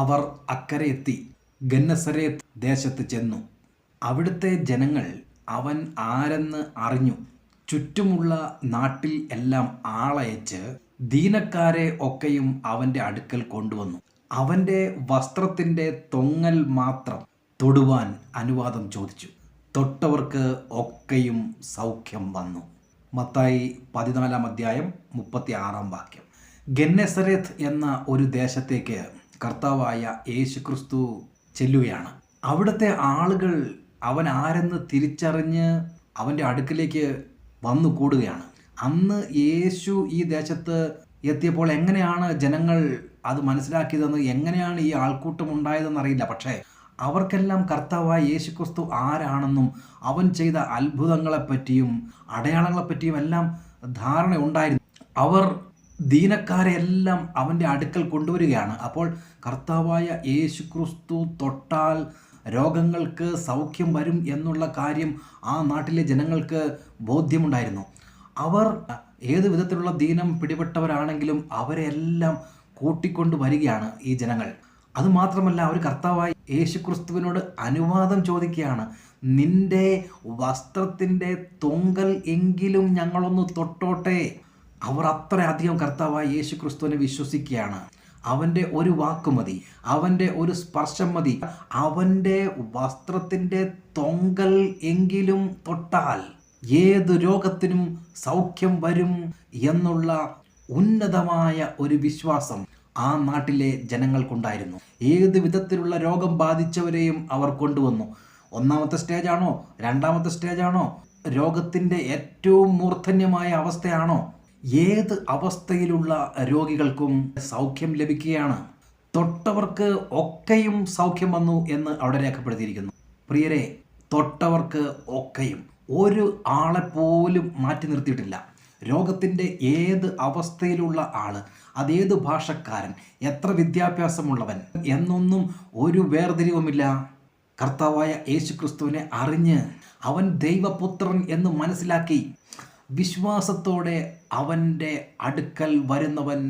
അവർ അക്കരെ എത്തി ഗന്നസരേത്ത് ദേശത്ത് ചെന്നു. അവിടുത്തെ ജനങ്ങൾ അവൻ ആരെന്ന് അറിഞ്ഞു. ചുറ്റുമുള്ള നാട്ടിൽ എല്ലാം ആളയച്ച് ദീനക്കാരെ ഒക്കെയും അവൻ്റെ അടുക്കൽ കൊണ്ടുവന്നു. അവൻ്റെ വസ്ത്രത്തിൻ്റെ തൊങ്ങൽ മാത്രം തൊടുവാൻ അനുവാദം ചോദിച്ചു. തൊട്ടവർക്ക് ഒക്കെയും സൗഖ്യം വന്നു. മത്തായി 14:36 ഗന്നസരേത്ത് എന്ന ഒരു ദേശത്തേക്ക് കർത്താവായ യേശുക്രിസ്തു ചെല്ലുകയാണ്. അവിടുത്തെ ആളുകൾ അവൻ ആരെന്ന് തിരിച്ചറിഞ്ഞ് അവൻ്റെ അടുക്കിലേക്ക് വന്നു കൂടുകയാണ്. അന്ന് യേശു ഈ ദേശത്ത് എത്തിയപ്പോൾ എങ്ങനെയാണ് ജനങ്ങൾ അത് മനസ്സിലാക്കിയതെന്ന്, എങ്ങനെയാണ് ഈ ആൾക്കൂട്ടം ഉണ്ടായതെന്ന് അറിയില്ല. പക്ഷേ അവർക്കെല്ലാം കർത്താവായ യേശുക്രിസ്തു ആരാണെന്നും അവൻ ചെയ്ത അത്ഭുതങ്ങളെപ്പറ്റിയും അടയാളങ്ങളെപ്പറ്റിയും എല്ലാം ധാരണ ഉണ്ടായിരുന്നു. അവർ ദീനക്കാരെ എല്ലാം അവൻ്റെ അടുക്കൽ കൊണ്ടുവരികയാണ്. അപ്പോൾ കർത്താവായ യേശുക്രിസ്തു തൊട്ടാൽ രോഗങ്ങൾക്ക് സൗഖ്യം വരും എന്നുള്ള കാര്യം ആ നാട്ടിലെ ജനങ്ങൾക്ക് ബോധ്യമുണ്ടായിരുന്നു. അവർ ഏത് വിധത്തിലുള്ള ദീനം പിടിപെട്ടവരാണെങ്കിലും അവരെല്ലാം കൂട്ടിക്കൊണ്ട് വരികയാണ് ഈ ജനങ്ങൾ. അതുമാത്രമല്ല, അവർ കർത്താവായ യേശുക്രിസ്തുവിനോട് അനുവാദം ചോദിക്കുകയാണ്. നിന്റെ വസ്ത്രത്തിൻ്റെ തൊങ്കൽ എങ്കിലും ഞങ്ങളൊന്ന് തൊട്ടോട്ടെ. അവർ അത്രയധികം കർത്താവായ യേശുക്രിസ്തുവിനെ വിശ്വസിക്കുകയാണ്. അവൻ്റെ ഒരു വാക്ക് മതി, അവൻ്റെ ഒരു സ്പർശം മതി. അവൻ്റെ വസ്ത്രത്തിൻ്റെ തൊങ്കൽ എങ്കിലും തൊട്ടാൽ ഏത് രോഗത്തിനും സൗഖ്യം വരും എന്നുള്ള ഉന്നതമായ ഒരു വിശ്വാസം ആ നാട്ടിലെ ജനങ്ങൾക്കുണ്ടായിരുന്നു. ഏത് വിധത്തിലുള്ള രോഗം ബാധിച്ചവരെയും അവർ കൊണ്ടുവന്നു. ഒന്നാമത്തെ സ്റ്റേജാണോ, രണ്ടാമത്തെ സ്റ്റേജാണോ, രോഗത്തിൻ്റെ ഏറ്റവും മൂർധന്യമായ അവസ്ഥയാണോ, ഏത് അവസ്ഥയിലുള്ള രോഗികൾക്കും സൗഖ്യം ലഭിക്കുകയാണ്. തൊട്ടവർക്ക് ഒക്കെയും സൗഖ്യം വന്നു എന്ന് അവിടെ രേഖപ്പെടുത്തിയിരിക്കുന്നു. പ്രിയരെ, തൊട്ടവർക്ക് ഒക്കെയും, ഒരു ആളെപ്പോലും മാറ്റി നിർത്തിയിട്ടില്ല. രോഗത്തിൻ്റെ ഏത് അവസ്ഥയിലുള്ള ആൾ, അതേത് ഭാഷക്കാരൻ, എത്ര വിദ്യാഭ്യാസമുള്ളവൻ എന്നൊന്നും ഒരു വേർതിരിവുമില്ല. കർത്താവായ യേശുക്രിസ്തുവിനെ അറിഞ്ഞ് അവൻ ദൈവപുത്രൻ എന്ന് മനസ്സിലാക്കി വിശ്വാസത്തോടെ അവൻ്റെ അടുക്കൽ വരുന്നവൻ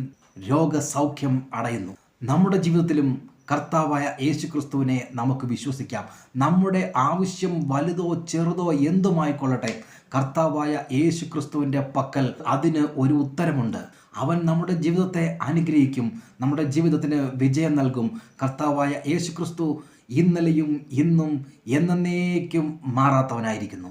രോഗസൗഖ്യം അടയുന്നു. നമ്മുടെ ജീവിതത്തിലും കർത്താവായ യേശുക്രിസ്തുവിനെ നമുക്ക് വിശ്വസിക്കാം. നമ്മുടെ ആവശ്യം വലുതോ ചെറുതോ എന്തുമായിക്കൊള്ളട്ടെ, കർത്താവായ യേശുക്രിസ്തുവിൻ്റെ പക്കൽ അതിന് ഒരു ഉത്തരമുണ്ട്. അവൻ നമ്മുടെ ജീവിതത്തെ അനുഗ്രഹിക്കും, നമ്മുടെ ജീവിതത്തിന് വിജയം നൽകും. കർത്താവായ യേശുക്രിസ്തു ഇന്നലെയും ഇന്നും എന്നേക്കും മാറാത്തവനായിരിക്കുന്നു.